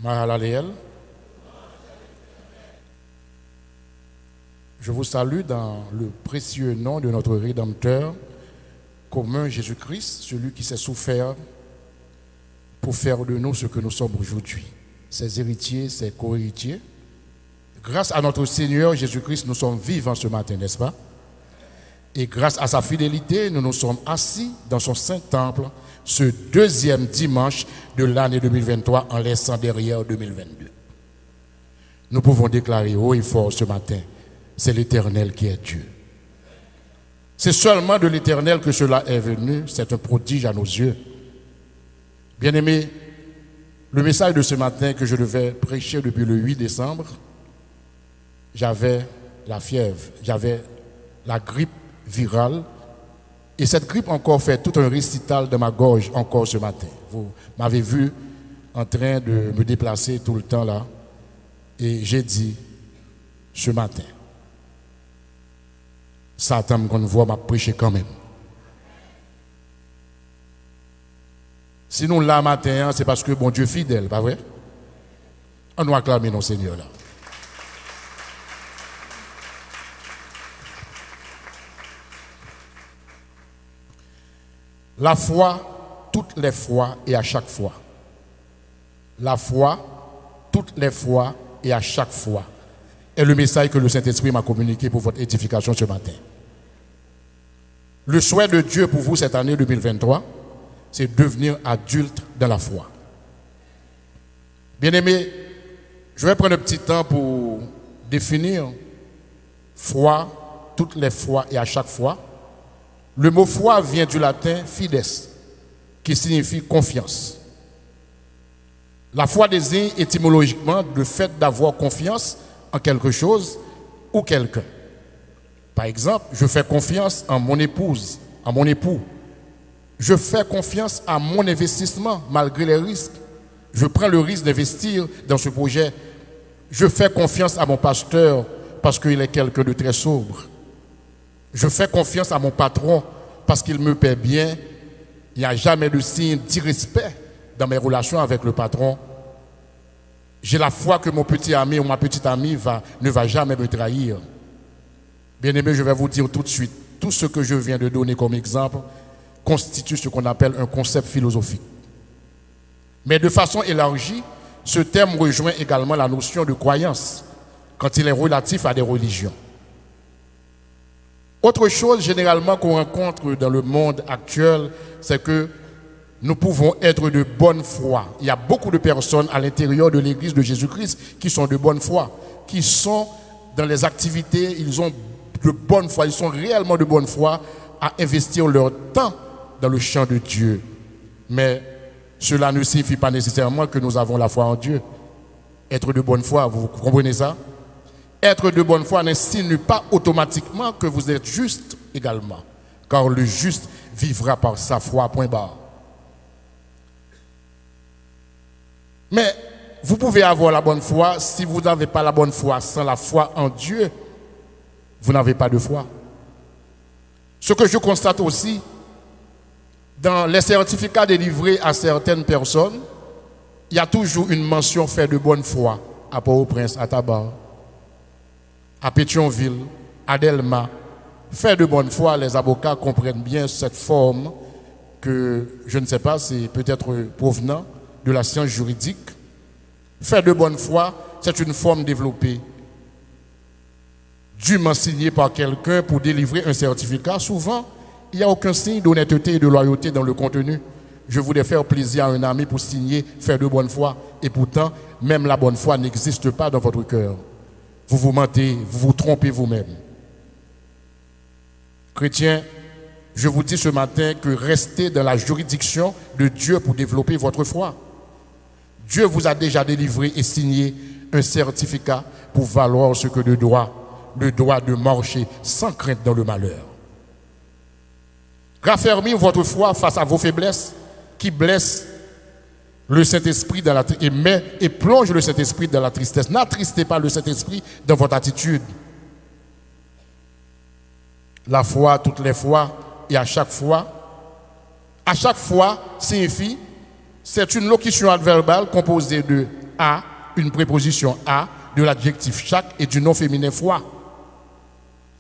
Mahalaleel. Je vous salue dans le précieux nom de notre Rédempteur commun Jésus-Christ, celui qui s'est souffert pour faire de nous ce que nous sommes aujourd'hui, ses héritiers, ses co-héritiers. Grâce à notre Seigneur Jésus-Christ, nous sommes vivants ce matin, n'est-ce pas? Et grâce à sa fidélité, nous nous sommes assis dans son saint temple ce deuxième dimanche de l'année 2023 en laissant derrière 2022. Nous pouvons déclarer haut et fort ce matin, c'est l'Éternel qui est Dieu. C'est seulement de l'Éternel que cela est venu, c'est un prodige à nos yeux. Bien-aimés, le message de ce matin que je devais prêcher depuis le 8 décembre, j'avais la fièvre, j'avais la grippe virale, et cette grippe encore fait tout un récital de ma gorge encore ce matin. Vous m'avez vu en train de me déplacer tout le temps là, et j'ai dit ce matin, Satan qu'on voit m'a prêché quand même. Si nous là matin, c'est parce que bon Dieu est fidèle, pas vrai? On nous acclame nos Seigneur là. La foi, toutes les fois et à chaque fois. La foi, toutes les fois et à chaque fois est le message que le Saint-Esprit m'a communiqué pour votre édification ce matin. Le souhait de Dieu pour vous cette année 2023, c'est devenir adulte dans la foi. Bien-aimés, je vais prendre un petit temps pour définir foi, toutes les fois et à chaque fois. Le mot foi vient du latin fides, qui signifie confiance. La foi désigne étymologiquement le fait d'avoir confiance en quelque chose ou quelqu'un. Par exemple, je fais confiance en mon épouse, en mon époux. Je fais confiance à mon investissement malgré les risques. Je prends le risque d'investir dans ce projet. Je fais confiance à mon pasteur parce qu'il est quelqu'un de très sobre. Je fais confiance à mon patron parce qu'il me paie bien. Il n'y a jamais de signe d'irrespect dans mes relations avec le patron. J'ai la foi que mon petit ami ou ma petite amie ne va jamais me trahir. Bien-aimé, je vais vous dire tout de suite, tout ce que je viens de donner comme exemple constitue ce qu'on appelle un concept philosophique. Mais de façon élargie, ce terme rejoint également la notion de croyance quand il est relatif à des religions. Autre chose généralement qu'on rencontre dans le monde actuel, c'est que nous pouvons être de bonne foi. Il y a beaucoup de personnes à l'intérieur de l'Église de Jésus-Christ qui sont de bonne foi, qui sont dans les activités, ils ont de bonne foi, ils sont réellement de bonne foi à investir leur temps dans le champ de Dieu. Mais cela ne signifie pas nécessairement que nous avons la foi en Dieu. Être de bonne foi, vous comprenez ça? Être de bonne foi n'insinue pas automatiquement que vous êtes juste également, car le juste vivra par sa foi, point barre. Mais vous pouvez avoir la bonne foi, si vous n'avez pas la bonne foi sans la foi en Dieu, vous n'avez pas de foi. Ce que je constate aussi, dans les certificats délivrés à certaines personnes, il y a toujours une mention faite de bonne foi à Port-au-Prince, à Tabar, à Pétionville, à Delma. Fait de bonne foi, les avocats comprennent bien cette forme que, je ne sais pas, c'est peut-être provenant de la science juridique. Fait de bonne foi, c'est une forme développée, dûment signée par quelqu'un pour délivrer un certificat. Souvent, il n'y a aucun signe d'honnêteté et de loyauté dans le contenu. Je voulais faire plaisir à un ami pour signer fait de bonne foi. Et pourtant, même la bonne foi n'existe pas dans votre cœur. Vous vous mentez, vous vous trompez vous-même. Chrétiens, je vous dis ce matin que restez dans la juridiction de Dieu pour développer votre foi. Dieu vous a déjà délivré et signé un certificat pour valoir ce que le droit de marcher sans crainte dans le malheur. Raffermir votre foi face à vos faiblesses qui blessent le Saint-Esprit et plonge le Saint-Esprit dans la tristesse. N'attristez pas le Saint-Esprit dans votre attitude. La foi, toutes les fois et à chaque fois signifie, c'est une locution adverbale composée de à, une préposition à, de l'adjectif chaque et du nom féminin foi.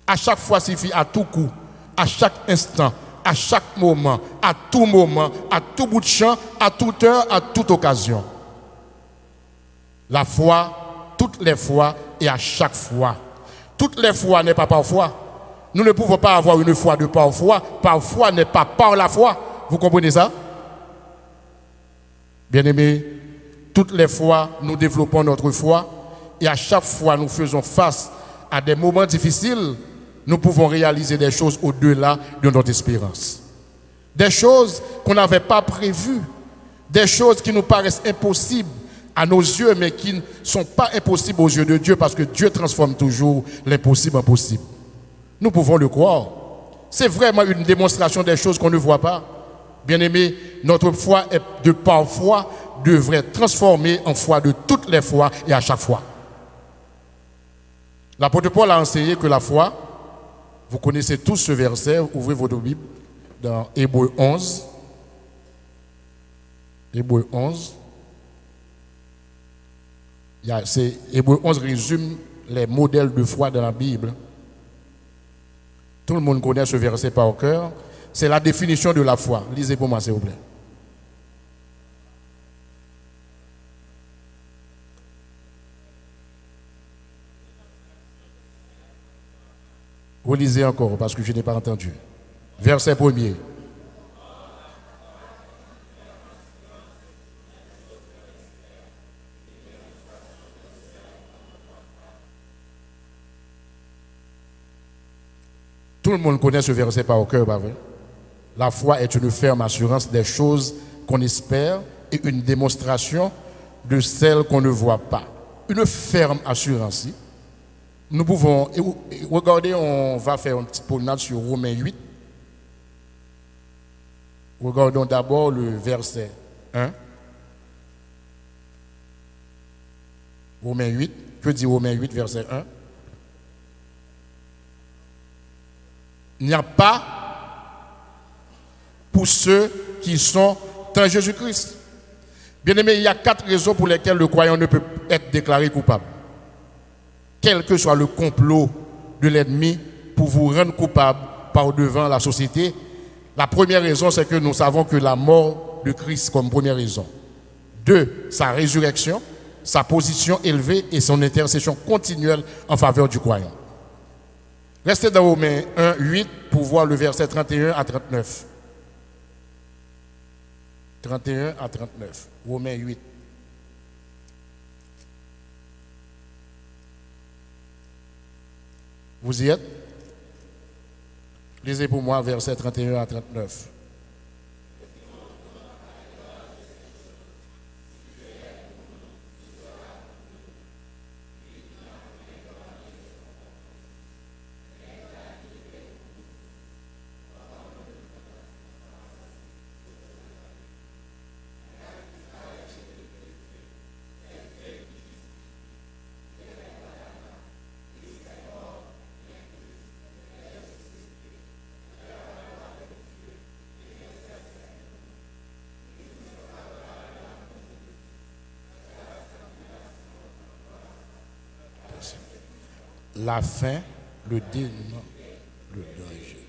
À chaque fois signifie à tout coup, à chaque instant, à chaque moment, à tout bout de champ, à toute heure, à toute occasion. La foi, toutes les fois et à chaque fois. Toutes les fois n'est pas parfois. Nous ne pouvons pas avoir une foi de parfois. Parfois n'est pas par la foi. Vous comprenez ça? Bien-aimés, toutes les fois nous développons notre foi et à chaque fois nous faisons face à des moments difficiles, nous pouvons réaliser des choses au-delà de notre espérance. Des choses qu'on n'avait pas prévues, des choses qui nous paraissent impossibles à nos yeux, mais qui ne sont pas impossibles aux yeux de Dieu, parce que Dieu transforme toujours l'impossible en possible. Nous pouvons le croire. C'est vraiment une démonstration des choses qu'on ne voit pas. Bien-aimés, notre foi est de parfois devrait transformer en foi de toutes les fois et à chaque fois. L'apôtre Paul a enseigné que la foi, vous connaissez tous ce verset, ouvrez votre Bible dans Hébreux 11. Hébreux 11. Hébreux 11 résume les modèles de foi dans la Bible. Tout le monde connaît ce verset par cœur. C'est la définition de la foi. Lisez pour moi, s'il vous plaît. Relisez encore parce que je n'ai pas entendu. Verset 1er. Tout le monde connaît ce verset par cœur, pas vrai? La foi est une ferme assurance des choses qu'on espère et une démonstration de celles qu'on ne voit pas. Une ferme assurance. Nous pouvons, regardez, on va faire une petite promenade sur Romains 8. Regardons d'abord le verset 1. Romains 8. Que dit Romains 8, verset 1? Il n'y a pas pour ceux qui sont en Jésus-Christ. Bien-aimé, il y a 4 raisons pour lesquelles le croyant ne peut être déclaré coupable. Quel que soit le complot de l'ennemi pour vous rendre coupable par devant la société, la première raison, c'est que nous savons que la mort de Christ comme première raison. 2, sa résurrection, sa position élevée et son intercession continuelle en faveur du croyant. Restez dans Romains 1, 8 pour voir le verset 31 à 39. 31 à 39. Romains 8. Vous y êtes? Lisez pour moi verset 31 à 39. La faim, le dénouement, le danger.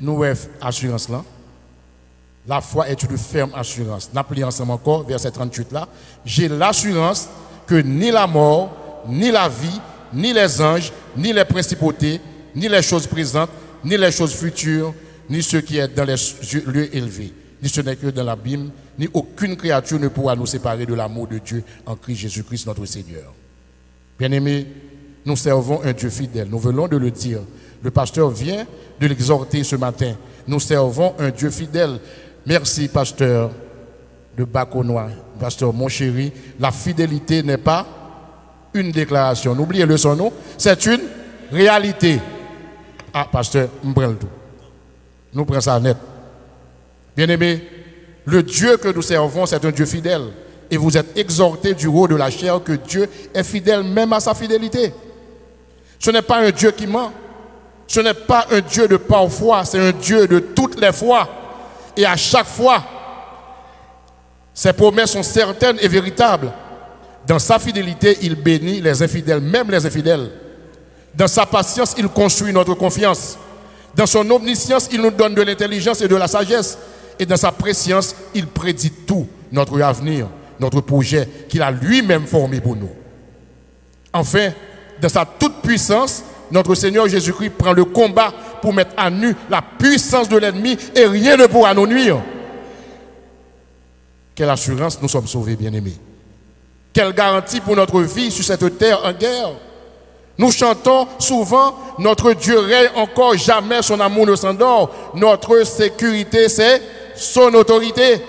Nous avons assurance là. La foi est une ferme assurance. N'appelez ensemble encore, verset 38 là. J'ai l'assurance que ni la mort, ni la vie, ni les anges, ni les principautés, ni les choses présentes, ni les choses futures, ni ce qui est dans les lieux élevés, ni ce n'est que dans l'abîme, ni aucune créature ne pourra nous séparer de l'amour de Dieu en Christ Jésus-Christ notre Seigneur. Bien-aimés, nous servons un Dieu fidèle. Nous venons de le dire. Le pasteur vient de l'exhorter ce matin. Nous servons un Dieu fidèle. Merci, pasteur de Baconois. Pasteur, mon chéri, la fidélité n'est pas une déclaration. N'oubliez-le son nom, c'est une réalité. Ah, pasteur, nous prenons tout. Nous prenons ça net. Bien-aimé, le Dieu que nous servons, c'est un Dieu fidèle. Et vous êtes exhortés du haut de la chair que Dieu est fidèle même à sa fidélité. Ce n'est pas un Dieu qui ment. Ce n'est pas un Dieu de parfois, c'est un Dieu de toutes les fois. Et à chaque fois, ses promesses sont certaines et véritables. Dans sa fidélité, il bénit les infidèles, même les infidèles. Dans sa patience, il construit notre confiance. Dans son omniscience, il nous donne de l'intelligence et de la sagesse. Et dans sa préscience, il prédit tout, notre avenir, notre projet qu'il a lui-même formé pour nous. Enfin, dans sa toute puissance, notre Seigneur Jésus-Christ prend le combat pour mettre à nu la puissance de l'ennemi et rien ne pourra nous nuire. Quelle assurance, nous sommes sauvés, bien-aimés. Quelle garantie pour notre vie sur cette terre en guerre. Nous chantons souvent, notre Dieu règne encore, jamais son amour ne s'endort. Notre sécurité, c'est son autorité.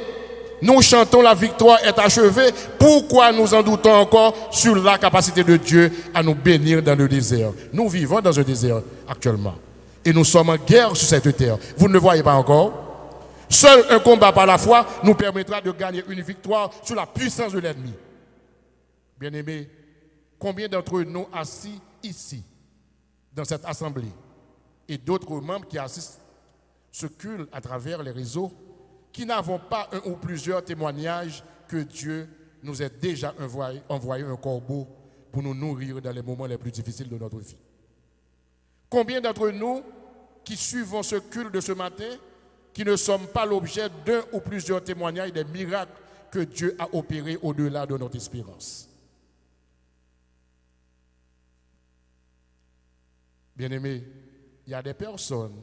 Nous chantons, la victoire est achevée. Pourquoi nous en doutons encore sur la capacité de Dieu à nous bénir dans le désert? Nous vivons dans un désert actuellement. Et nous sommes en guerre sur cette terre. Vous ne le voyez pas encore? Seul un combat par la foi nous permettra de gagner une victoire sur la puissance de l'ennemi. Bien-aimés, combien d'entre nous assis ici, dans cette assemblée, et d'autres membres qui assistent ce culte à travers les réseaux, qui n'avons pas un ou plusieurs témoignages que Dieu nous ait déjà envoyé un corbeau pour nous nourrir dans les moments les plus difficiles de notre vie? Combien d'entre nous qui suivons ce culte de ce matin, qui ne sommes pas l'objet d'un ou plusieurs témoignages des miracles que Dieu a opérés au-delà de notre espérance? Bien-aimés, il y a des personnes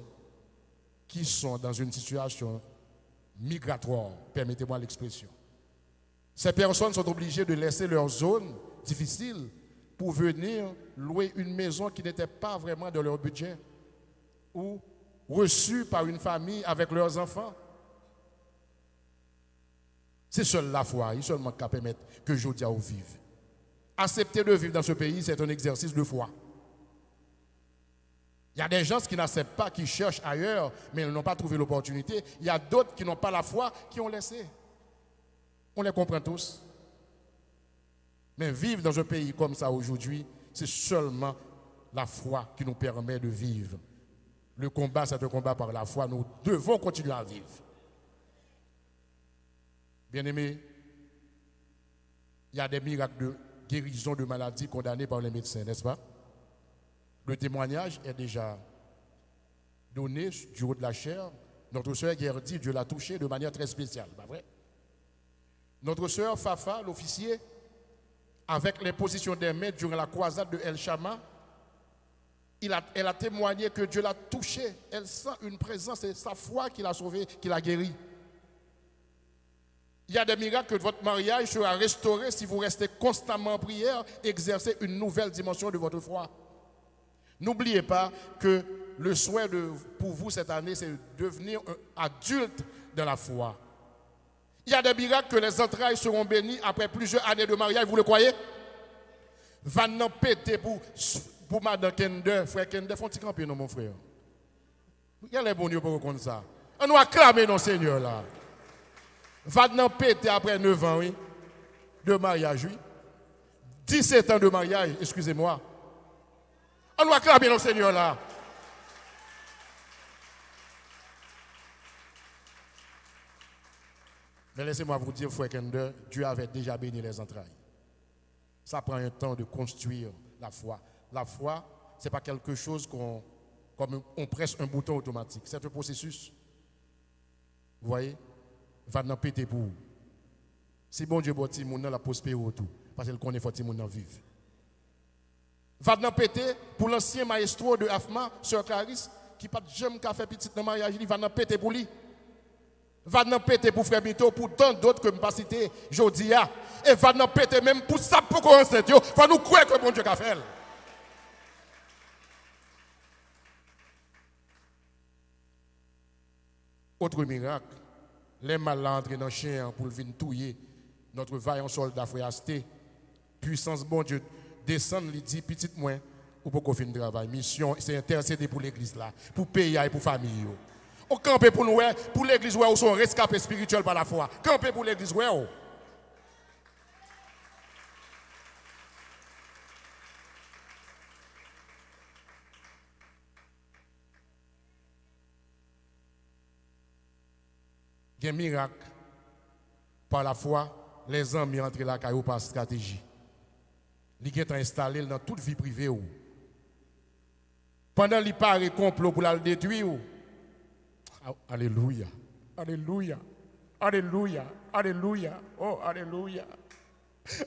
qui sont dans une situation migratoire, permettez-moi l'expression. Ces personnes sont obligées de laisser leur zone difficile pour venir louer une maison qui n'était pas vraiment de leur budget ou reçue par une famille avec leurs enfants. C'est seule la foi, il seulement qu'à permettre que Jodia vive. Accepter de vivre dans ce pays, c'est un exercice de foi. Il y a des gens qui n'acceptent pas, qui cherchent ailleurs, mais ils n'ont pas trouvé l'opportunité. Il y a d'autres qui n'ont pas la foi, qui ont laissé. On les comprend tous. Mais vivre dans un pays comme ça aujourd'hui, c'est seulement la foi qui nous permet de vivre. Le combat, c'est un combat par la foi. Nous devons continuer à vivre. Bien-aimés, il y a des miracles de guérison de maladies condamnés par les médecins, n'est-ce pas? Le témoignage est déjà donné du haut de la chair. Notre sœur Gerdy, Dieu l'a touchée de manière très spéciale, pas vrai? Notre sœur Fafa, l'officier, avec l'imposition des mains durant la croisade de El Shama, elle a témoigné que Dieu l'a touchée. Elle sent une présence, c'est sa foi qui l'a sauvée, qui l'a guérie. Il y a des miracles que votre mariage sera restauré si vous restez constamment en prière, exercez une nouvelle dimension de votre foi. N'oubliez pas que le souhait pour vous cette année, c'est de devenir un adulte dans la foi. Il y a des miracles que les entrailles seront bénies après plusieurs années de mariage, vous le croyez? Va n'en péter pour Madame Kende, frère Kende, font-ils camper, non, mon frère? Quel est bon Dieu pour reconnaître ça? On nous acclamer, non, Seigneur, là. Va n'en péter après 9 ans, oui, de mariage, oui. 17 ans de mariage, excusez-moi. On nous acclamer, non, Seigneur, là. Mais laissez-moi vous dire, frère Kende, Dieu avait déjà béni les entrailles. Ça prend un temps de construire la foi. La foi, ce n'est pas quelque chose comme on presse un bouton automatique. C'est un processus. Vous voyez? Va n'en péter pour vous. Si bon Dieu bâtit mon nom la prospérer autour, parce qu'il connaît faut mon nom vivre. Va n'en péter pour l'ancien maestro de AFMA, Sœur Clarisse, qui pas jamais qu'à faire petit dans le mariage, il va n'en péter pour lui. Va n'en péter pour Frère Mito, pour tant d'autres que je ne pas citer, Jodia. Et va n'en péter même pour ça, pour qu'on s'est dit, il faut nous croire que bon Dieu a fait. Autre miracle, les malades entrés dans le chien pour venir touiller notre vaillant soldat frère Asté. Puissance, bon Dieu, descend, il dit, petit moins, ou pour qu'on finisse le travail. Mission, c'est intercéder pour l'église là, pour pays et pour famille. On campe pour nous, pour l'église, où sont rescapés spirituels par la foi. Camper pour l'église, ouais. Il y a un miracle. Par la foi, les amis entrent la caillou par stratégie. Ils sont installés dans toute vie privée. Pendant qu'ils parlent complot pour la détruire. Alléluia. Alléluia. Alléluia. Alléluia. Oh, alléluia.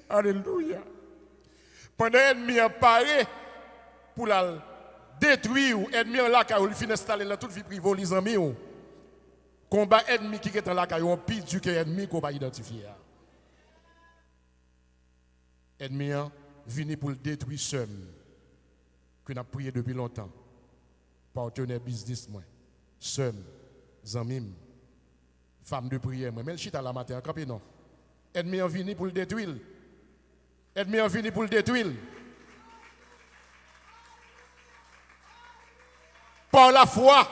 Alléluia. Pendant l'ennemi a parlé pour la détruire, l'ennemi en la caillou, il finit installé dans toute vie privée, les amis. Combat ennemi qui est dans la caillou, pire du que l'ennemi qu'on va identifier. Ennemi venu pour le détruire seul, que nous avons prié depuis longtemps. Partenaire business, moi. Seul, zamim, femme de prière, moi. Mais le chita la matin, campé non. Ennemi venu pour le détruire. Ennemi venu pour le détruire. Par la foi,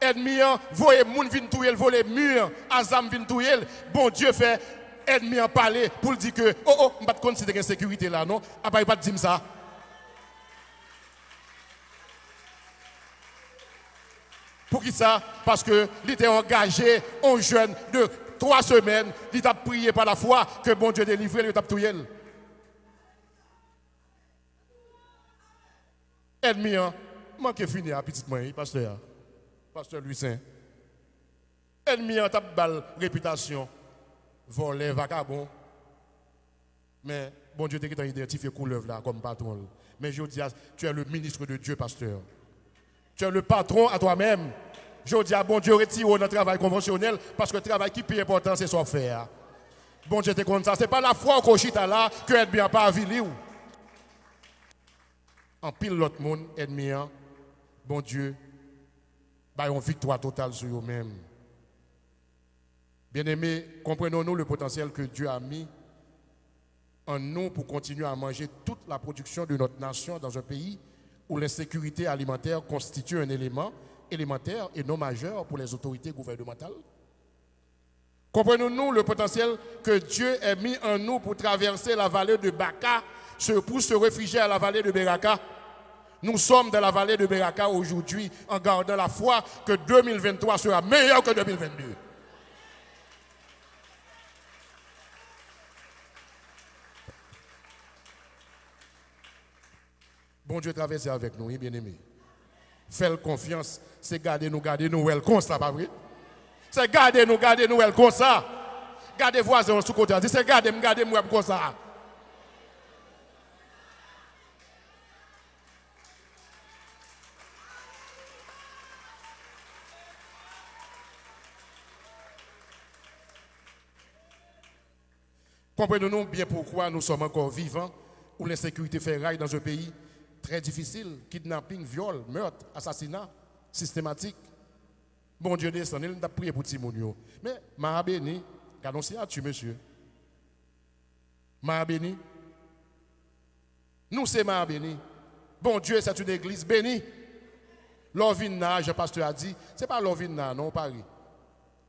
ennemi voyez moun vinn touyer, voler mur, azam vinn touyer. Bon Dieu fait ennemi en parler pour dire que oh on pas considérer sécurité là non, ah pas dire ça. Pour qui ça? Parce que il était engagé un jeune de 3 semaines, il a prié par la foi que bon Dieu délivre, il a touyer. Ennemi manque fini à petite moi, pasteur. Pasteur Louis Saint. Ennemi en tape balle réputation, voler, vagabond. Mais bon Dieu t'a identifié couleuvre là comme patron. Mais je dis, tu es le ministre de Dieu, pasteur. Tu es le patron à toi-même. Je dis, bon Dieu, retire notre travail conventionnel parce que le travail qui est plus important, c'est son faire. Bon Dieu, t'es comme ça. Ce n'est pas la foi qu'on chita là que l'ennemi n'a pas avilé. En pile l'autre monde, ennemi, bon Dieu, une victoire totale sur eux-mêmes. Bien-aimés, comprenons-nous le potentiel que Dieu a mis en nous pour continuer à manger toute la production de notre nation dans un pays où l'insécurité alimentaire constitue un élément élémentaire et non majeur pour les autorités gouvernementales. Comprenons-nous le potentiel que Dieu a mis en nous pour traverser la vallée de Baka, pour se réfugier à la vallée de Beraka. Nous sommes dans la vallée de Beraka aujourd'hui en gardant la foi que 2023 sera meilleur que 2022. Bon Dieu traverse avec nous, bien-aimés. Faites confiance, c'est garder nous, comme ça, pas vrai? C'est garder nous, comme ça. Gardez voisins sous côté, c'est garder moi comme ça. Comprenons-nous bien pourquoi nous sommes encore vivants, où l'insécurité fait raille dans un pays très difficile, kidnapping, viol, meurtre, assassinat systématique. Bon Dieu descend, il a prié pour Timounio. Mais m'a béni, gardons si à tu monsieur. M'a béni. Nous c'est m'a béni. Bon Dieu, c'est une église bénie. L'orvina, le pasteur a dit, c'est pas l'orvina, non, Paris.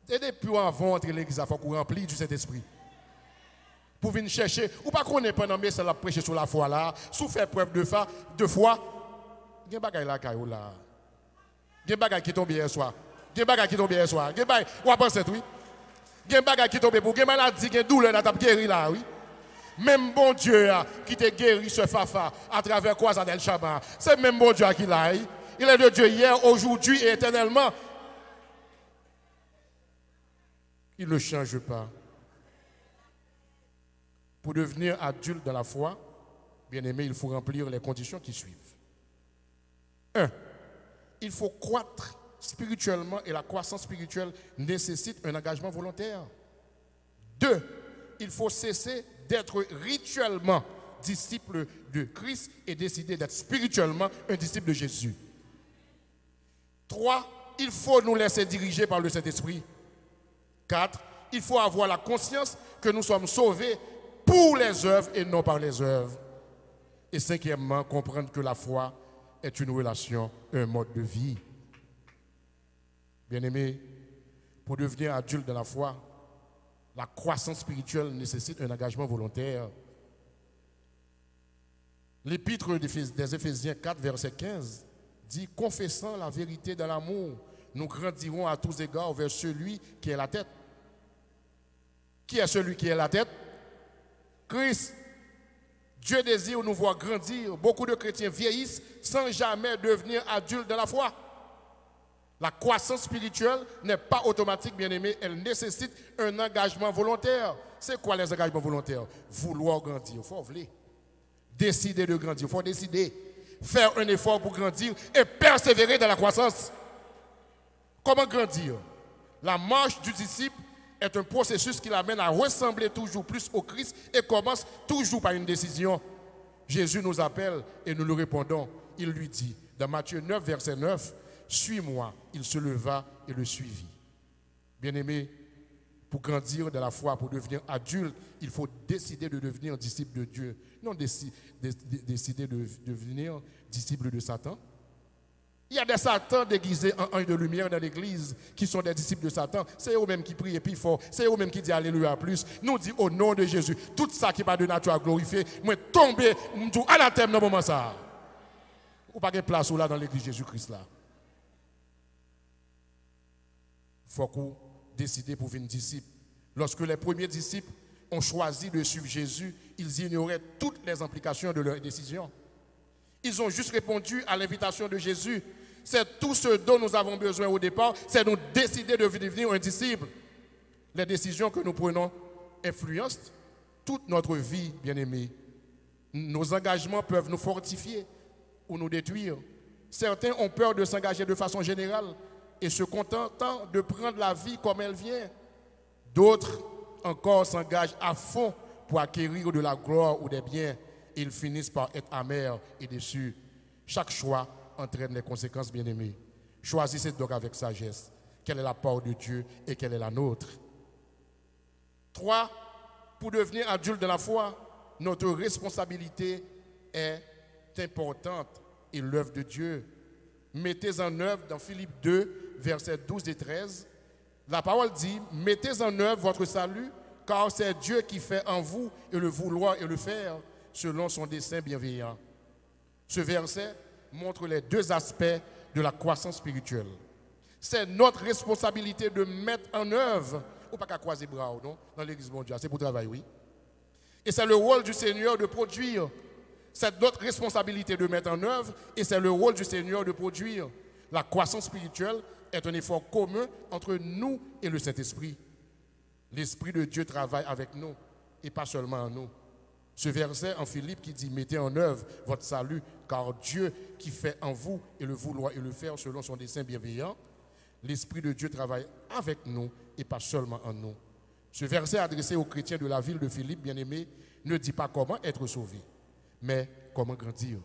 C'est depuis avant entre l'église, il faut qu'on remplisse du Saint-Esprit. Pour venir chercher, ou pas qu'on est pendant mais ça l'a prêché sur la foi là, sous faire preuve de foi, il y a des bagages là, là. Il y a des bagages qui tombent hier soir. Il y a des bagages qui tombent hier soir. Il y a des bagages, ou à penser, oui. Il y a des bagages qui tombent pour, il y a des maladies, il y a des douleurs, il y a des guéris là, oui. Même bon Dieu qui t'a guéri ce Fafa à travers quoi ça del Shabbat, c'est même bon Dieu qui l'a. Il est de Dieu hier, aujourd'hui et éternellement. Il ne change pas. Pour devenir adulte dans la foi, bien aimé, il faut remplir les conditions qui suivent. 1. Il faut croître spirituellement et la croissance spirituelle nécessite un engagement volontaire. 2. Il faut cesser d'être rituellement disciple de Christ et décider d'être spirituellement un disciple de Jésus. 3. il faut nous laisser diriger par le Saint-Esprit. 4. Il faut avoir la conscience que nous sommes sauvés pour les œuvres et non par les œuvres. Et 5e, comprendre que la foi est une relation, un mode de vie. Bien-aimés, pour devenir adulte dans la foi, la croissance spirituelle nécessite un engagement volontaire. L'épître des Éphésiens 4, verset 15, dit « Confessant la vérité dans l'amour, nous grandirons à tous égards vers celui qui est la tête. » Qui est celui qui est la tête? Christ. Dieu désire nous voir grandir. Beaucoup de chrétiens vieillissent sans jamais devenir adultes dans la foi. La croissance spirituelle n'est pas automatique, bien-aimé. Elle nécessite un engagement volontaire. C'est quoi les engagements volontaires? Vouloir grandir, il faut vouloir. Décider de grandir, il faut décider. Faire un effort pour grandir et persévérer dans la croissance. Comment grandir? La marche du disciple est un processus qui l'amène à ressembler toujours plus au Christ et commence toujours par une décision. Jésus nous appelle et nous lui répondons. Il lui dit, dans Matthieu 9, verset 9, « Suis-moi ». Il se leva et le suivit. Bien-aimé, pour grandir dans la foi, pour devenir adulte, il faut décider de devenir disciple de Dieu. Non décider de devenir disciple de Satan. Il y a des satans déguisés en anges de lumière dans l'église qui sont des disciples de Satan. C'est eux-mêmes qui prient plus fort. C'est eux-mêmes qui disent Alléluia plus. Nous disons au nom de Jésus, tout ça qui n'est pas de nature à glorifier, moi tomber, je dis anathème dans le moment ça. Ou pas de place là dans l'église Jésus-Christ là. Il faut qu'on décide pour devenir disciple. Lorsque les premiers disciples ont choisi de suivre Jésus, ils ignoraient toutes les implications de leur décision. Ils ont juste répondu à l'invitation de Jésus. C'est tout ce dont nous avons besoin au départ, c'est de décider de devenir un disciple. Les décisions que nous prenons influencent toute notre vie, bien-aimés. Nos engagements peuvent nous fortifier ou nous détruire. Certains ont peur de s'engager de façon générale et se contentent de prendre la vie comme elle vient. D'autres encore s'engagent à fond pour acquérir de la gloire ou des biens. Ils finissent par être amers et déçus. Chaque choix entraîne des conséquences, bien-aimées. Choisissez donc avec sagesse quelle est la part de Dieu et quelle est la nôtre. 3. Pour devenir adulte de la foi, notre responsabilité est importante et l'œuvre de Dieu. Mettez en œuvre dans Philippiens 2, versets 12 et 13. La parole dit, mettez en œuvre votre salut, car c'est Dieu qui fait en vous et le vouloir et le faire, selon son dessein bienveillant. Ce verset montre les deux aspects de la croissance spirituelle. C'est notre responsabilité de mettre en œuvre, ou pas qu'à croiser bras, non, dans l'église mondiale, c'est pour travailler, oui. Et c'est le rôle du Seigneur de produire. C'est notre responsabilité de mettre en œuvre, et c'est le rôle du Seigneur de produire. La croissance spirituelle est un effort commun entre nous et le Saint-Esprit. L'Esprit de Dieu travaille avec nous, et pas seulement en nous. Ce verset en Philippe qui dit « Mettez en œuvre votre salut, car Dieu qui fait en vous et le vouloir et le faire selon son dessein bienveillant, l'Esprit de Dieu travaille avec nous et pas seulement en nous. » Ce verset adressé aux chrétiens de la ville de Philippe, bien-aimés, ne dit pas comment être sauvé, mais comment grandir.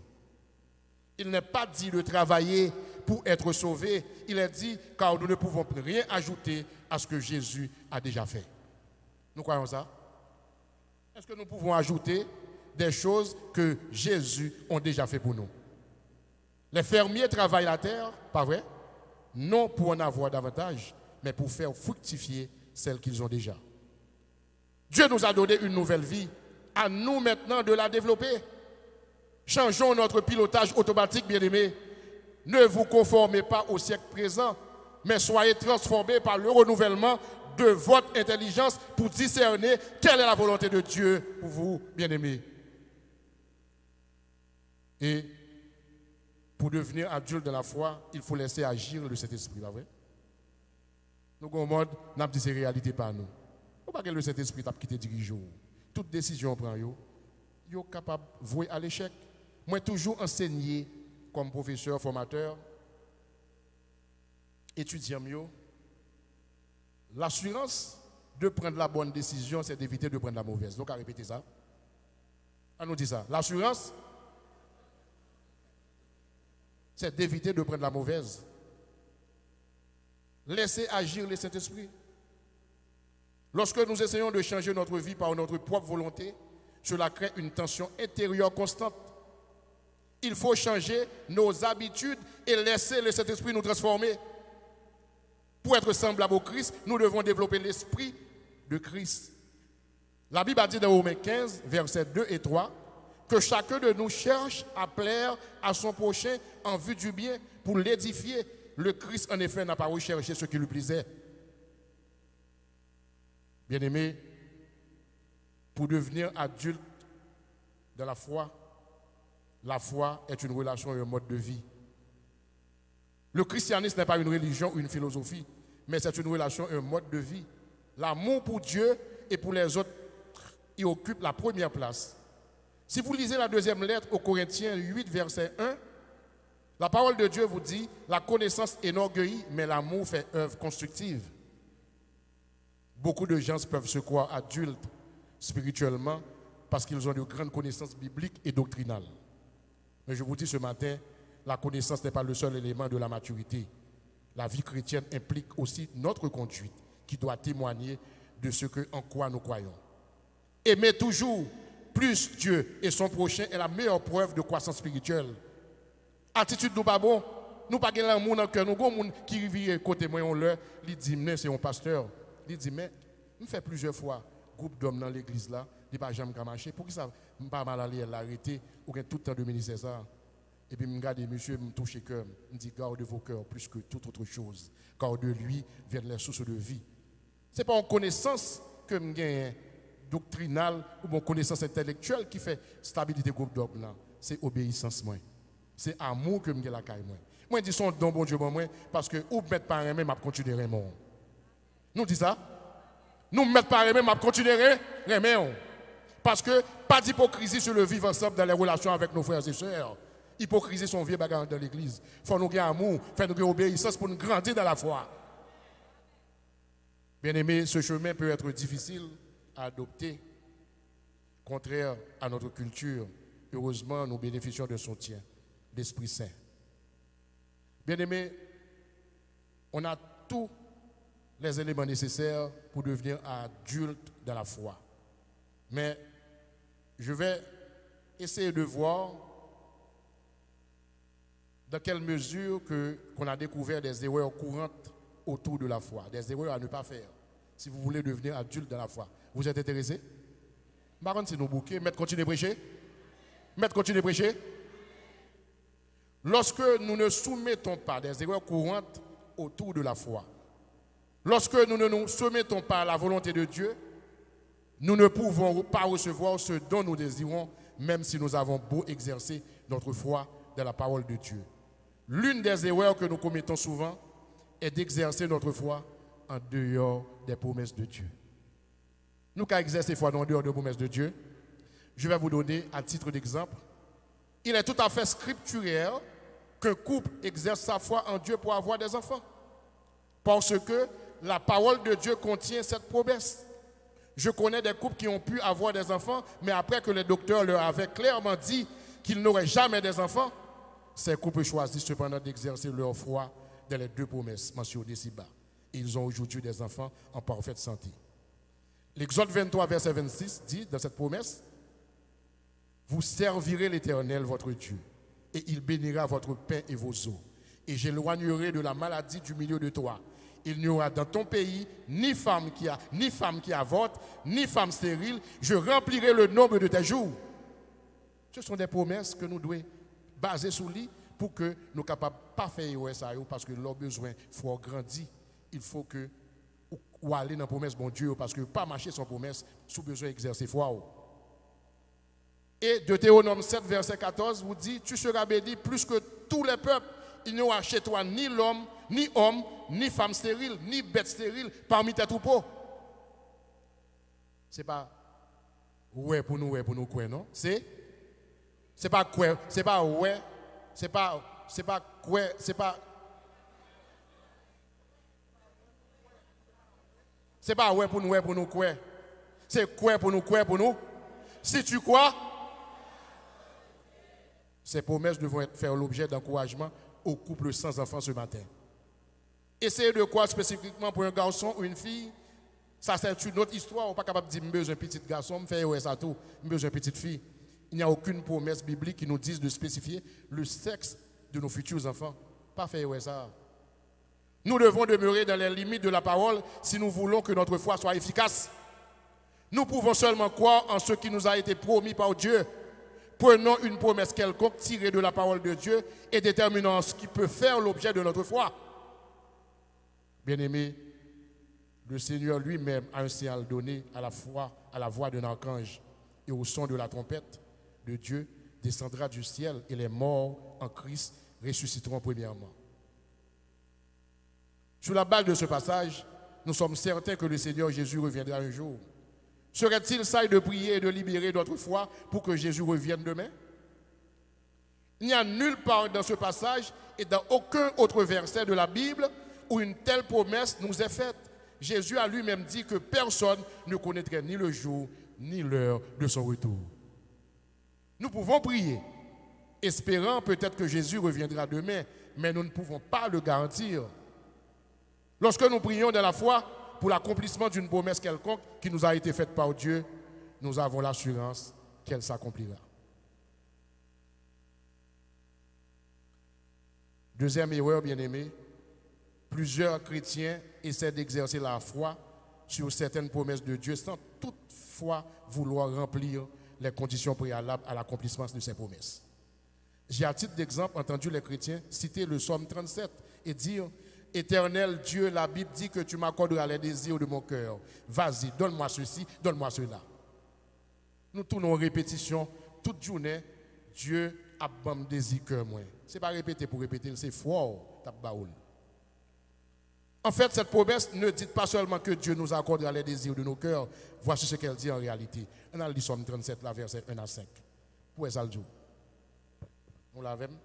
Il n'est pas dit de travailler pour être sauvé, il est dit car nous ne pouvons rien ajouter à ce que Jésus a déjà fait. Nous croyons ça? Est-ce que nous pouvons ajouter des choses que Jésus a déjà fait pour nous? Les fermiers travaillent la terre, pas vrai? Non pour en avoir davantage, mais pour faire fructifier celles qu'ils ont déjà. Dieu nous a donné une nouvelle vie. À nous maintenant de la développer. Changeons notre pilotage automatique, bien-aimés. Ne vous conformez pas au siècle présent, mais soyez transformés par le renouvellement de votre intelligence pour discerner quelle est la volonté de Dieu pour vous, bien-aimés. Et pour devenir adulte de la foi, il faut laisser agir le Saint-Esprit, pas vrai? Nous avons un mode, nous avons dit réalité par nous. Il ne faut pas que le Saint-Esprit t'a quitté dirigeant. Toute décision prend yo capable de vouer à l'échec. Moi toujours enseigné comme professeur, formateur, étudiant mieux. L'assurance de prendre la bonne décision, c'est d'éviter de prendre la mauvaise. Donc à répéter ça. On nous dit ça. L'assurance, c'est d'éviter de prendre la mauvaise. Laissez agir le Saint-Esprit. Lorsque nous essayons de changer notre vie par notre propre volonté, cela crée une tension intérieure constante. Il faut changer nos habitudes et laisser le Saint-Esprit nous transformer. Pour être semblable au Christ, nous devons développer l'esprit de Christ. La Bible a dit dans Romains 15, versets 2 et 3, que chacun de nous cherche à plaire à son prochain en vue du bien pour l'édifier. Le Christ, en effet, n'a pas recherché ce qui lui plaisait. Bien-aimés, pour devenir adulte dans la foi est une relation et un mode de vie. Le christianisme n'est pas une religion ou une philosophie, mais c'est une relation et un mode de vie. L'amour pour Dieu et pour les autres y occupe la première place. Si vous lisez la deuxième lettre aux Corinthiens 8, verset 1, la parole de Dieu vous dit, la connaissance énorgueillit, mais l'amour fait œuvre constructive. Beaucoup de gens peuvent se croire adultes spirituellement parce qu'ils ont de grandes connaissances bibliques et doctrinales. Mais je vous dis ce matin, la connaissance n'est pas le seul élément de la maturité. La vie chrétienne implique aussi notre conduite qui doit témoigner de ce en quoi nous croyons. Aimer toujours plus Dieu et son prochain est la meilleure preuve de croissance spirituelle. Attitude nous pas bon, nous pas gain l'amour dans le cœur, nous avons monde qui vient côté moi on leur, il dit c'est un pasteur, il dit mais me fait plusieurs fois groupe d'hommes dans l'église là, il pas jamais marcher, pour qui ça pas mal aller l'arrêter ou tout le temps de ministère ça. Et puis, je regarde monsieur, me touche le cœur. Je dis, garde vos cœurs plus que toute autre chose. Car de lui viennent les sources de vie. Ce n'est pas en connaissance que je gagne doctrinale ou mon connaissance intellectuelle qui fait stabilité groupe d'hommes. C'est obéissance. C'est amour que je gagne la caille. Moi, je dis, son don bon Dieu, moi, parce que ou mettre par même, je continuerai mon. Nous disons ça? Nous mettre par même, je continuerai mon. Parce que pas d'hypocrisie sur le vivre ensemble dans les relations avec nos frères et sœurs. Hypocrisie son vieux bagarre dans l'église. Il faut nous gagner amour, faire nous gagner obéissance pour nous grandir dans la foi. Bien aimé, ce chemin peut être difficile à adopter, contraire à notre culture. Heureusement, nous bénéficions d'un soutien d'Esprit Saint. Bien aimé, on a tous les éléments nécessaires pour devenir adulte dans la foi. Mais je vais essayer de voir dans quelle mesure qu'on a découvert des erreurs courantes autour de la foi, des erreurs à ne pas faire si vous voulez devenir adulte dans la foi. Vous êtes intéressé? Par contre, c'est nos bouquets. Maître, continuez de prêcher. Maître, continuez de prêcher. Lorsque nous ne soumettons pas des erreurs courantes autour de la foi, lorsque nous ne nous soumettons pas à la volonté de Dieu, nous ne pouvons pas recevoir ce dont nous désirons, même si nous avons beau exercer notre foi dans la parole de Dieu. L'une des erreurs que nous commettons souvent est d'exercer notre foi en dehors des promesses de Dieu. Nous qu'à exercer foi en dehors des promesses de Dieu, je vais vous donner à titre d'exemple. Il est tout à fait scripturaire qu'un couple exerce sa foi en Dieu pour avoir des enfants. Parce que la parole de Dieu contient cette promesse. Je connais des couples qui ont pu avoir des enfants, mais après que les docteurs leur avaient clairement dit qu'ils n'auraient jamais des enfants, ces couples choisissent cependant d'exercer leur foi dans les deux promesses mentionnées ci-bas. Ils ont aujourd'hui des enfants en parfaite santé. L'Exode 23, verset 26 dit dans cette promesse, « Vous servirez l'Éternel, votre Dieu, et il bénira votre pain et vos eaux. Et j'éloignerai de la maladie du milieu de toi. Il n'y aura dans ton pays ni femme qui avorte, ni femme stérile. Je remplirai le nombre de tes jours. » Ce sont des promesses que nous devons baser sur lui pour que nous soyons capables de ne pas faire ça parce que leurs besoins faut grandir. Il faut que ou aller dans la promesse bon Dieu parce que pas marcher sans promesse sous besoin d'exercer foi. Et Deutéronome 7 verset 14 vous dit, tu seras béni plus que tous les peuples. Il n'y aura chez toi ni l'homme, ni homme, ni femme stérile, ni bête stérile parmi tes troupeaux. C'est pas ouais pour nous quoi, non? C'est pas quoi, c'est pas ouais, c'est pas quoi, c'est pas ouais pour nous quoi. C'est quoi pour nous. Si tu crois, ces promesses devront faire l'objet d'encouragement aux couples sans enfants ce matin. Essayer de quoi spécifiquement pour un garçon ou une fille, ça c'est une autre histoire. On n'est pas capable de dire, je veux un petit garçon, je fais ça tout, je veux une petite fille. Il n'y a aucune promesse biblique qui nous dise de spécifier le sexe de nos futurs enfants. Pas faire ça. Nous devons demeurer dans les limites de la parole si nous voulons que notre foi soit efficace. Nous pouvons seulement croire en ce qui nous a été promis par Dieu. Prenons une promesse quelconque tirée de la parole de Dieu et déterminons ce qui peut faire l'objet de notre foi. Bien-aimés, le Seigneur lui-même a un signal donné à la voix d'un archange et au son de la trompette de Dieu descendra du ciel et les morts en Christ ressusciteront premièrement. Sur la base de ce passage, nous sommes certains que le Seigneur Jésus reviendra un jour. Serait-il sage de prier et de libérer notre foi pour que Jésus revienne demain? Il n'y a nulle part dans ce passage et dans aucun autre verset de la Bible où une telle promesse nous est faite. Jésus a lui-même dit que personne ne connaîtrait ni le jour ni l'heure de son retour. Nous pouvons prier, espérant peut-être que Jésus reviendra demain, mais nous ne pouvons pas le garantir. Lorsque nous prions dans la foi pour l'accomplissement d'une promesse quelconque qui nous a été faite par Dieu, nous avons l'assurance qu'elle s'accomplira. Deuxième erreur, bien-aimé, plusieurs chrétiens essaient d'exercer la foi sur certaines promesses de Dieu sans toutefois vouloir remplir les conditions préalables à l'accomplissement de ces promesses. J'ai à titre d'exemple entendu les chrétiens citer le psaume 37 et dire « Éternel Dieu, la Bible dit que tu m'accorderas les désirs de mon cœur. Vas-y, donne-moi ceci, donne-moi cela. » Nous tournons en répétition toute journée. Dieu a bon désir cœur moi. Ce n'est pas répéter pour répéter, c'est fort, tap baoul. En fait, cette promesse ne dit pas seulement que Dieu nous accordera les désirs de nos cœurs. Voici ce qu'elle dit en réalité. On a lu Somme 37, la verset 1 à 5. Où est-ce que nous l'avons? «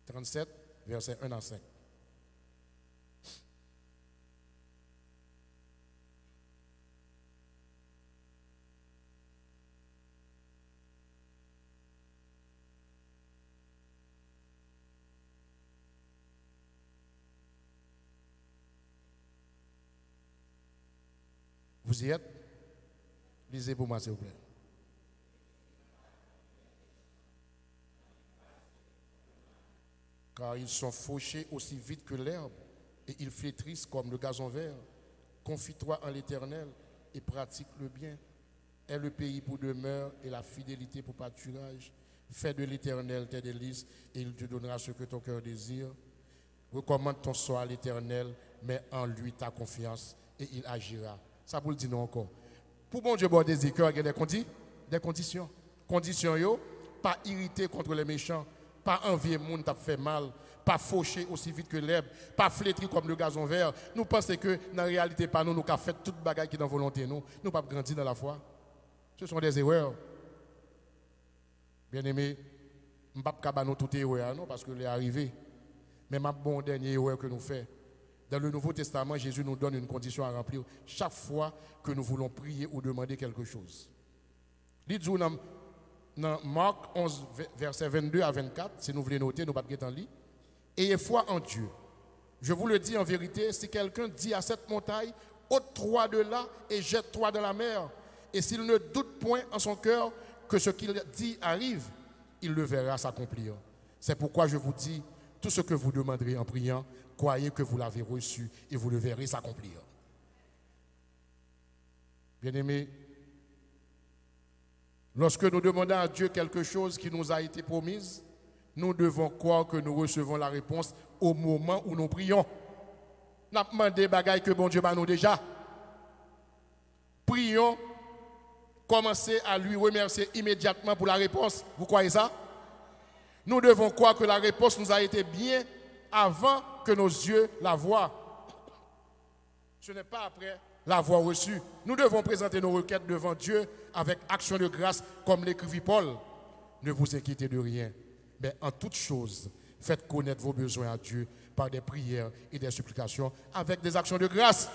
37, verset 1 à 5. Vous y êtes? Lisez pour moi, s'il vous plaît. Car ils sont fauchés aussi vite que l'herbe, et ils flétrissent comme le gazon vert. Confie-toi en l'Éternel et pratique le bien. Aie le pays pour demeure et la fidélité pour pâturage. Fais de l'Éternel tes délices, et il te donnera ce que ton cœur désire. Recommande ton sort à l'Éternel, mets en lui ta confiance, et il agira. Ça vous le dit non encore. Pour bon Dieu, bon désir, il y a des conditions. Conditions, pas irriter contre les méchants, pas envier le monde qui fait mal, pas faucher aussi vite que l'herbe, pas flétrir comme le gazon vert. Nous pensons que dans la réalité, pas nous avons fait toute bagaille qui est dans la volonté, nous ne pas grandir dans la foi. Ce sont des erreurs. Bien aimé, je ne vais pas nous toutes erreurs, non, parce que c'est arrivé. Mais ma bon dernier erreur que nous faisons. Dans le Nouveau Testament, Jésus nous donne une condition à remplir chaque fois que nous voulons prier ou demander quelque chose. Lisez dans Marc 11, versets 22 à 24, si nous voulons noter, nous ne pouvons pas lire. Ayez foi en Dieu. Je vous le dis en vérité, si quelqu'un dit à cette montagne, ôte-toi de là et jette-toi dans la mer, et s'il ne doute point en son cœur que ce qu'il dit arrive, il le verra s'accomplir. C'est pourquoi je vous dis, tout ce que vous demanderez en priant, croyez que vous l'avez reçu et vous le verrez s'accomplir. Bien-aimés, lorsque nous demandons à Dieu quelque chose qui nous a été promise, nous devons croire que nous recevons la réponse au moment où nous prions. Nous avons demandé des bagailles que bon Dieu m'a nous déjà. Prions, commencez à lui remercier immédiatement pour la réponse. Vous croyez ça? Nous devons croire que la réponse nous a été bien avant que nos yeux la voient. Ce n'est pas après l'avoir reçue. Nous devons présenter nos requêtes devant Dieu avec action de grâce, comme l'écrivit Paul. Ne vous inquiétez de rien, mais en toute chose, faites connaître vos besoins à Dieu par des prières et des supplications avec des actions de grâce.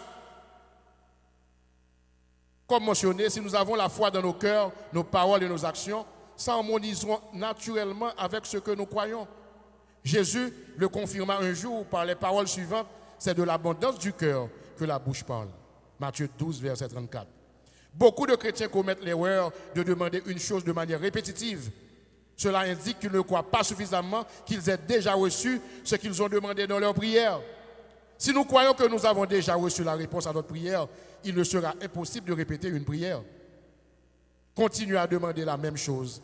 Comme mentionné, si nous avons la foi dans nos cœurs, nos paroles et nos actions, s'harmoniseront naturellement avec ce que nous croyons. Jésus le confirma un jour par les paroles suivantes, c'est de l'abondance du cœur que la bouche parle. Matthieu 12, verset 34. Beaucoup de chrétiens commettent l'erreur de demander une chose de manière répétitive. Cela indique qu'ils ne croient pas suffisamment qu'ils aient déjà reçu ce qu'ils ont demandé dans leur prière. Si nous croyons que nous avons déjà reçu la réponse à notre prière, il ne sera impossible de répéter une prière. Continuez à demander la même chose.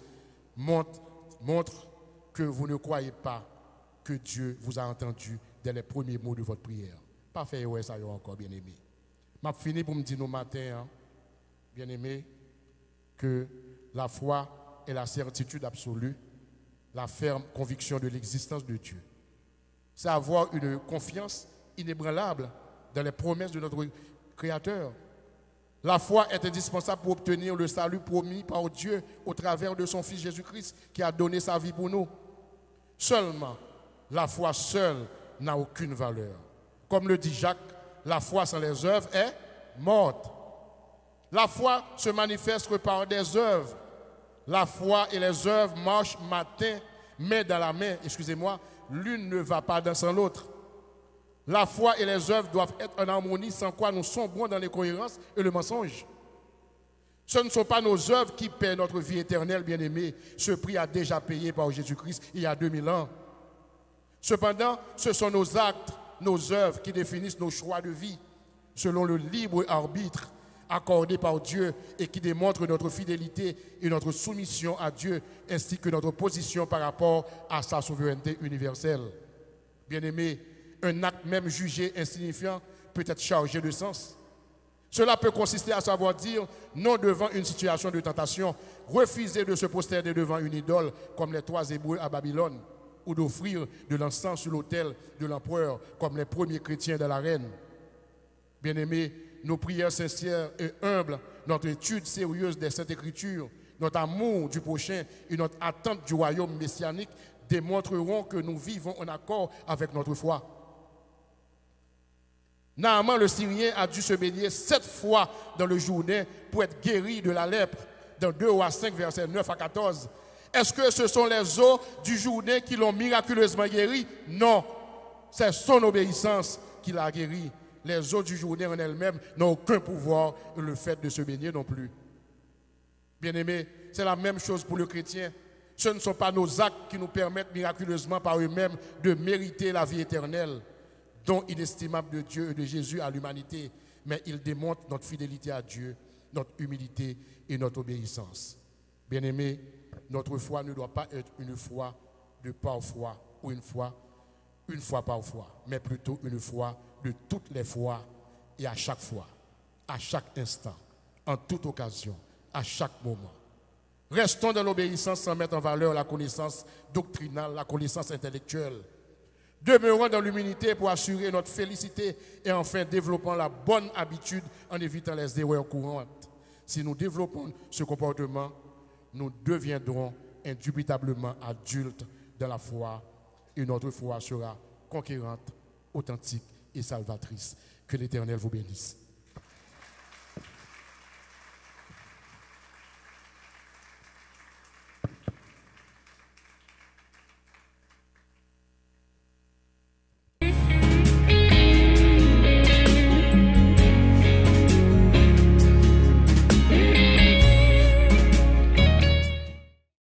Montre que vous ne croyez pas que Dieu vous a entendu dès les premiers mots de votre prière. Pas fait ouais, ça encore, bien aimé. Je fini pour me dire nos matins, bien aimé, que la foi est la certitude absolue, la ferme conviction de l'existence de Dieu. C'est avoir une confiance inébranlable dans les promesses de notre Créateur. La foi est indispensable pour obtenir le salut promis par Dieu au travers de son Fils Jésus-Christ qui a donné sa vie pour nous. Seulement, la foi seule n'a aucune valeur. Comme le dit Jacques, la foi sans les œuvres est morte. La foi se manifeste par des œuvres. La foi et les œuvres marchent main dans la main. L'une ne va pas sans l'autre. La foi et les œuvres doivent être en harmonie, sans quoi nous sombrons dans l'incohérence et le mensonge. Ce ne sont pas nos œuvres qui paient notre vie éternelle, bien-aimés. Ce prix a déjà payé par Jésus-Christ il y a 2000 ans. Cependant, ce sont nos actes, nos œuvres qui définissent nos choix de vie, selon le libre arbitre accordé par Dieu et qui démontrent notre fidélité et notre soumission à Dieu, ainsi que notre position par rapport à sa souveraineté universelle. Bien-aimés, un acte même jugé insignifiant peut être chargé de sens. Cela peut consister à savoir dire non devant une situation de tentation, refuser de se prosterner devant une idole comme les 3 Hébreux à Babylone, ou d'offrir de l'encens sur l'autel de l'empereur comme les premiers chrétiens de l'arène. Bien-aimés, nos prières sincères et humbles, notre étude sérieuse des Saintes Écritures, notre amour du prochain et notre attente du royaume messianique démontreront que nous vivons en accord avec notre foi. Naaman le Syrien a dû se baigner 7 fois dans le Jourdain pour être guéri de la lèpre, dans 2 Rois 5, versets 9 à 14. Est-ce que ce sont les eaux du Jourdain qui l'ont miraculeusement guéri? Non, c'est son obéissance qui l'a guéri. Les eaux du Jourdain en elles-mêmes n'ont aucun pouvoir, le fait de se baigner non plus. Bien-aimés, c'est la même chose pour le chrétien. Ce ne sont pas nos actes qui nous permettent miraculeusement par eux-mêmes de mériter la vie éternelle, don inestimable de Dieu et de Jésus à l'humanité, mais ils démontrent notre fidélité à Dieu, notre humilité et notre obéissance. Bien-aimés, notre foi ne doit pas être une foi de parfois ou une fois parfois, mais plutôt une foi de toutes les fois et à chaque instant, en toute occasion, à chaque moment. Restons dans l'obéissance sans mettre en valeur la connaissance doctrinale, la connaissance intellectuelle. Demeurons dans l'humilité pour assurer notre félicité et enfin développons la bonne habitude en évitant les erreurs courantes. Si nous développons ce comportement, nous deviendrons indubitablement adultes dans la foi et notre foi sera conquérante, authentique et salvatrice. Que l'Éternel vous bénisse.